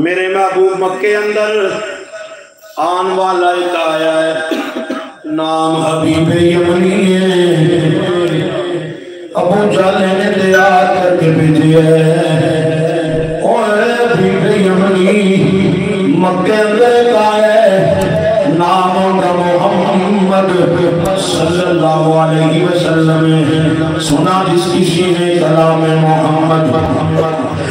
میرے محبوب مکے اندر آن والا ایک آیا ہے، نام حبیب یمنی ہے۔ ابو جہل نے دیا کر کے بھیجی ہے، اور حبیب یمنی مکے اندر ایک آیا ہے، نام ہوگا محمد صلی اللہ علیہ وسلم۔ سنا جس کسی نے کلام محمد،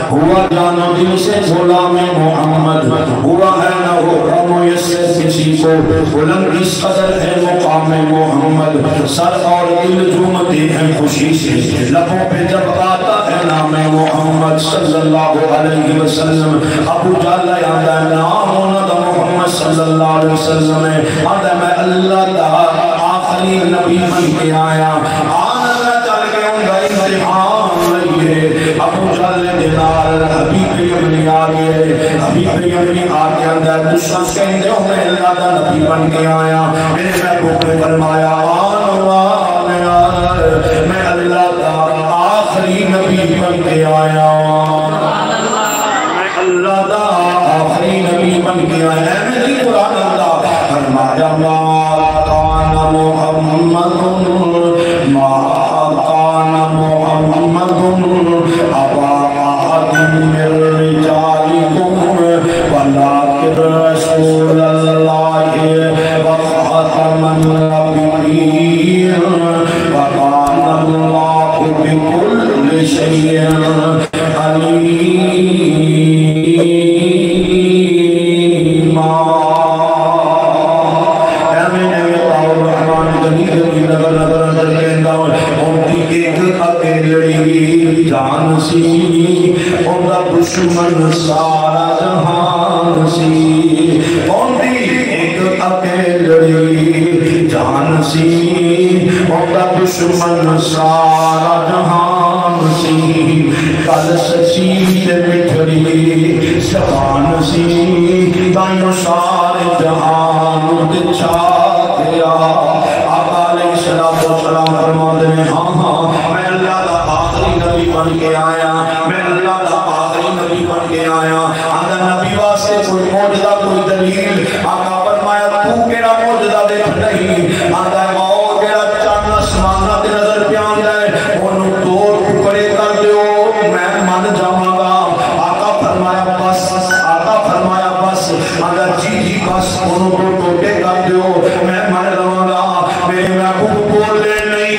ہوا جانا دل سے غلام محمد، ہوا ہے نہ ہوگا میسر کسی کو، بلند اس قدر ہے مقام محمد، سر اور دل جھومتے ہیں خوشی سے، لبوں پہ جب آتا ہے نام محمد صلی اللہ علیہ وسلم۔ ابو جہل آتا ہے نام ہونا محمد صلی اللہ علیہ وسلم، آتا ہے میں اللہ تعالی آخری نبی بن کے آیا، آنا چل کے ہوں گا امتحان لئیے۔ ابو جہل دینار حبیب یمنی آگئے، حبیب یمنی آگے اندر دشمن کہندے ہوں میں اللہ دا نبی بن کے آیا، میرے محبوب نے فرمایا میں اللہ دا آخری نبی بن کے آیا، میں اللہ دا آخری نبی بن کے آیا۔ میری قرآن اللہ فرمایا ما کان محمد ابا احد من رجالکم ولکن رسول اللہ وخاتم النبیین وکان اللہ بکل شیء علیما۔ جان سی اوندا دشمن سارا جہان سی، اوندی ایک اکیلڑی جان سی اوندا دشمن سارا جہان سی، کل سچی تے مٹھڑی زبان سی، تائیوں سارے جہان تے چھا گیا۔ آقا علیہ السلام فرماتے ہیں ہاں میں اللہ دا آخری نبی بن کے آیا، میں اللہ دا آخری نبی بن کے آیا۔ آدھا نبی واسطے کوئی موجزہ کوئی دلیل، آقا فرمایا تو کیڑا موجزہ دیکھ نہیں، آدھا ماؤ کیڑا چاند آسمانہ تے نظر پیان جائے انہوں دو ٹکڑے کر دیو میں من جاواں گا۔ آقا فرمایا بس، آقا فرمایا بس، آدھا جی بس انہوں دو ٹوٹے کر دیو میں من رہاں گا۔ میرے محبوب بولے نہیں،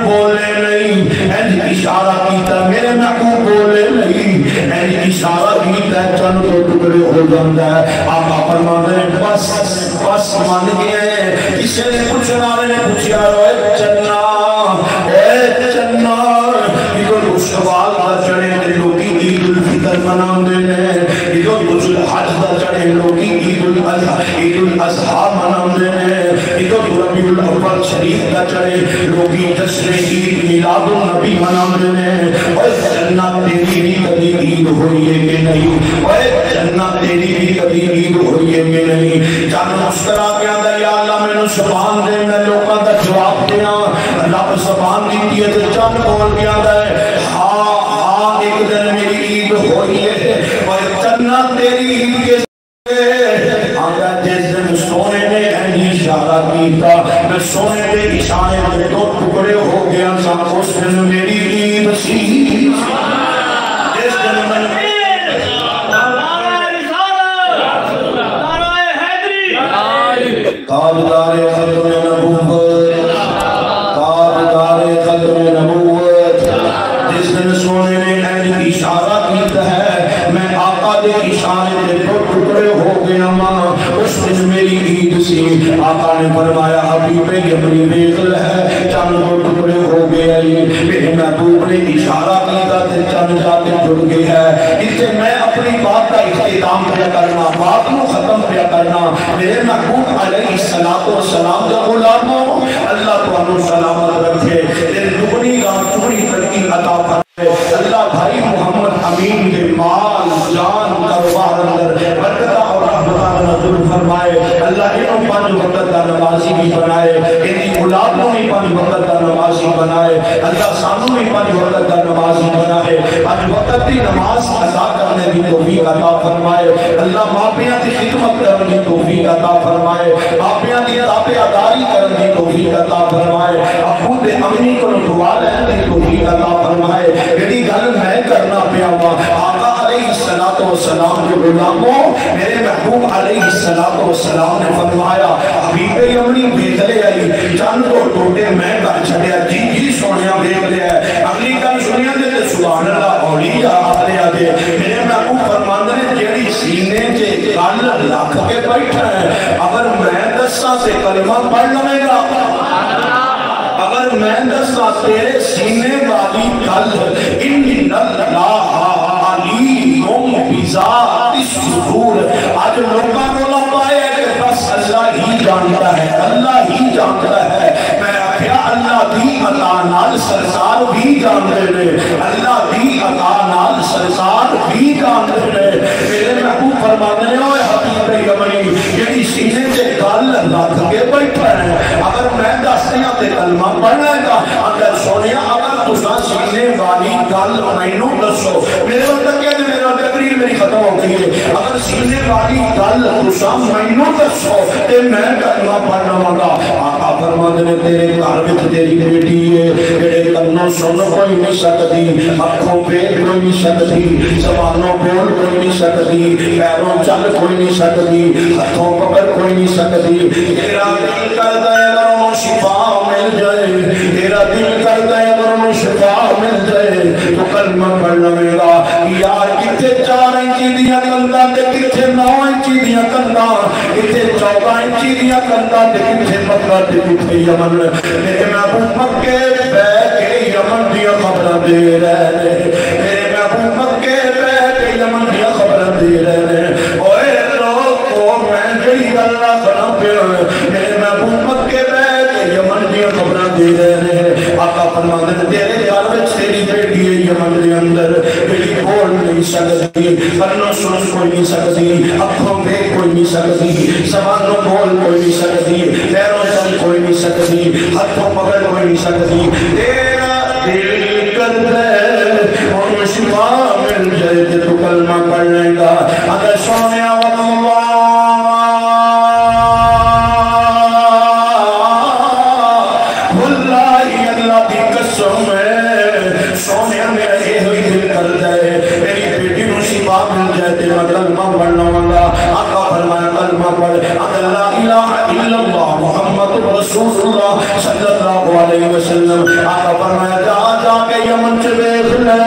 بولے نہیں، اینج اشارہ کیتا میرے محبوب بولے نہیں، اینج اشارہ کیتا چند دو ٹکڑے ہو جاندہ ہے۔ آقا فرماتے ہیں بس بس مان گئے۔ کسی نے پوچھنا نے پوچھا اے چنا ادھر خوشگوار دا چڑھے لوگی عید الفطر مناندے نے، ادھر ذو الحج دا چڑھے لوگی عید الاضحیٰ مناندے نے، ادھر ربیع الاول شریف دا چڑھے لوگی جشن عید میلاد النبی مناندے نے۔ اوے جنت تیری بھی کبھی عید ہوئی ہے کہ نہیں، اوے جنت تیری بھی کبھی عید ہوئی ہے کہ نہیں۔ جان مسکرا کے آدھا یا اللہ میں نے زبان دے میں لوگوں کا جواب دیا، رب زبان دیتی ہے تو چند بول کے آدھا ہے ہاں ایک دن میری عید ہوئی ہے، اور جنت تیری عید کے آدھا جس دن سونے نے اشارہ کیتا میں سونے دے اشارے میں دو ٹکڑے ہو گیا سا، اس دن میری عید سی۔ جس دن میں تاجدار ختم نبوت، تاجدار ختم نبوت، جس دن سونے نے اشارہ کیتا ہے میں آقا دے اشارے دے دو ٹکڑے ہو گیا ماں، اس دن میری عید سی۔ آقا نے فرمایا حبیب یمنی بیغل ہے چند دو ٹکڑے ہو گئے، میرے محبوب نے اشارہ کیتا تے چند جاتے جڑ گئے ہے۔ اس سے میں اپنی بات کا اختتام پیا کرنا، بات کو ختم پیا کرنا۔ میرے محبوب علیہ السلام کا غلاموں اللہ تو انہوں سلامت رکھے، تیرے دگنی رات چوری ترقی عطا فرمائے۔ اللہ بھائی محمد امین کے مال جان کاروبار اندر برکتہ اور رحمتہ نازل فرمائے۔ اللہ انہوں پانچ وقت کا نمازی بھی بنائے، انہی اولادوں میں پانچ وقت کا نمازی بنائے، اللہ سانوں میں پانچ وقت کا نمازی بنائے۔ پانچ وقت وقت کی نماز ادا کرنے کی توفیق عطا فرمائے اللہ ماپیاں کی خدمت کرنے کی توفیق عطا فرمائے ماپیاں کی تابعداری کرنے کی توفیق عطا فرمائے ابو دے امی کو دعا لینے کی توفیق عطا فرمائے یعنی گل میں کرنا پیا ہوا آقا علیہ السلام کے غلاموں میرے محبوب علیہ السلام نے فرمایا حبیب یمنی بھیج لے آئی چند کو ٹوٹے میں کر چھڑیا جی سونیا بھیج لے آئے اگلی گل سنیا دے سبحان اللہ اولیاء آتے آگے میرے محبوب فرماندے نے جیڑی سینے کے گل لکھ کے بیٹھا ہے اگر میں دساں سے کلمہ پڑھ لوں گا اگر میں دساں تیرے سینے والی گل ان اللہ علیم بذات الصدور آج لوگاں کو لمبائے کہ بس اللہ ہی جانتا ہے اللہ ہی جانتا ہے میں آخیا اللہ دی عطا نال سرسار بھی جانتے ہیں اللہ دی عطا نال سرسار بھی جانتے ہیں میرے محبوب فرماتے ہیں اوے حبیب یمنی یعنی سینے سے گل رکھ کے بیٹھا ہے اگر میں دستیاں تے کلمہ پڑھنے کا اگر سونیا اگر تساں سینے والی گل مینوں دسو میرے وقت کیا میرا تقریر میری ختم ہو گئی ہے اگر سینے والی گل تساں مینوں دسو تے میں کلمہ پڑھنا گا آقا فرماتے ہیں تیرے گھر وچ تیری بیٹی ہے تیرے کنوں سن کوئی نہیں سکتی اکھوں دیکھ کوئی نہیں سکتی زبانوں بول کوئی نہیں سکتی پیروں چل کوئی نہیں سکتی ہاتھوں پکڑ کوئی نہیں سکتی تیرا دل کرتا ہے اگر انہوں شفا مل جائے تیرا دل کرتا ہے اگر انہوں شفا مل جائے تو کلمہ پڑھ لے گا یار کتے 4 انچی دیا کندہ تے کتے 9 انچی دیا کندہ کتے 14 انچی دیا کندہ تے کتے مکہ تے کتے یمن میرے محبوب مکے بے کے یمن دیا خبرہ دے رہے میرے محبوب مکے بے کے یمن دیا خبرہ دے رہے اوے لوگ کو میں جئی گلہ بنا پیا میرے محبوب مکے بے کے یمن دیا خبرہ دے رہے آقا فرماتے ہیں تیرے گھر وچ تیری بیٹی ہے یمن دے اندر میری بول نہیں سکتی کنوں سن کوئی نہیں سکتی اکھوں دیکھ کوئی نہیں سکتی زبانوں بول کوئی نہیں سکتی پیروں چل کوئی نہیں سکتی ہاتھوں پکڑ کوئی نہیں سکتی تیرا دل کرتا ہے اور شفا مل جائے تو کلمہ پڑھ لے گا اگر سونیا واللہ واللہ اللہ دی قسم ہے سونیا میرا یہ ہوئی دل کرتا ہے میری بیٹی نو شفا مل جائے تو میں کلمہ پڑھ لوں گا آقا فرمایا کلمہ پڑھ اگر لا الہ الا اللہ محمد رسول اللہ صلی اللہ علیہ وسلم آقا فرمایا جا کے یمن سے بیخ لے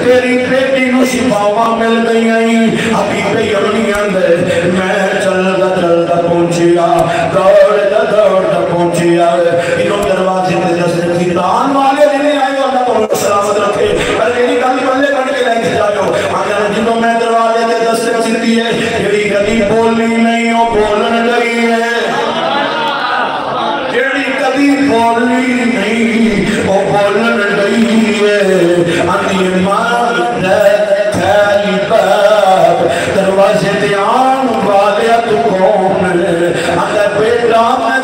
تیری بیٹی نو شفاوہ مل گئی آئی حبیب یمنی اندے میں چلتا پہنچیا دوڑتا پہنچیا انہوں دروازے تے جسے خیدان والے لینے آئے اللہ کو سلامت رکھے پر میری گلی بلے بڑھ کے لے کے جاؤ اگر جنہوں میں دروازے تے دستے سکتی ہے جیڑی گلی بولنی نہیں ہو بولن لگی ہے جیڑی کبھی بولنی نہیں وہ بولن لگی ہے اندھی مار کھالی باب دروازے تے آن والے تو کون اگر بیٹا میں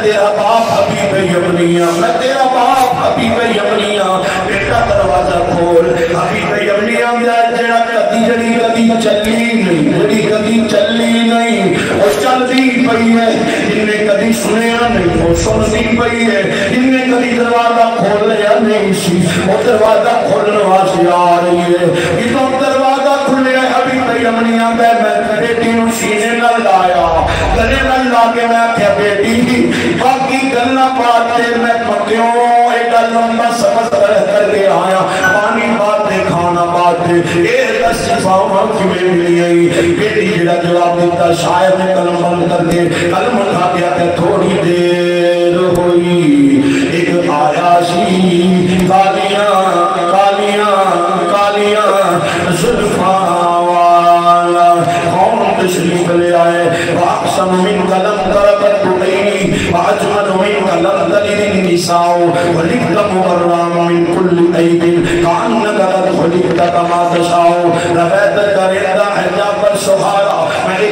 تیرا باپ حبیب یمنیہ میں تیرا باپ حبیب یمنیہ بیٹا دروازہ کھول حبیب یمنیہ جڑا کدی چلی نہیں وہ چلتی پئی ہے جن نے کدی سنیا نہیں وہ سنتی پئی ہے جن نے کدی دروازہ کھول لیا نہیں سی وہ دروازہ کھولنے واسطے آ رہی ہے جدوں دروازہ کھلیا حبیب یمنیہ میں بیٹی نو سینے نال لایا گلے نال لا کے میں آخیا بیٹی باقی گلاں باتیں میں پکیوں ایڈا لمبا سفر کر کے آیا پانی باتیں کھانا باتیں یہ دس شفاواں کیویں ملی آئی بیٹی جڑا جواب دیتا شاید نے قلم بند کر کے قلم اٹھا کے کہ تھوڑی دیر ہوئی ایک آیا سی کالیاں زلفاں والا کون تشریف لے آئے واقسم من قلم ترکت بینی واجمل من قلم تلد النساء ولکت مبرام من کل عیب کانک قد خلقت کما تشاء روایت کرندہ حجاب پر سہارا میری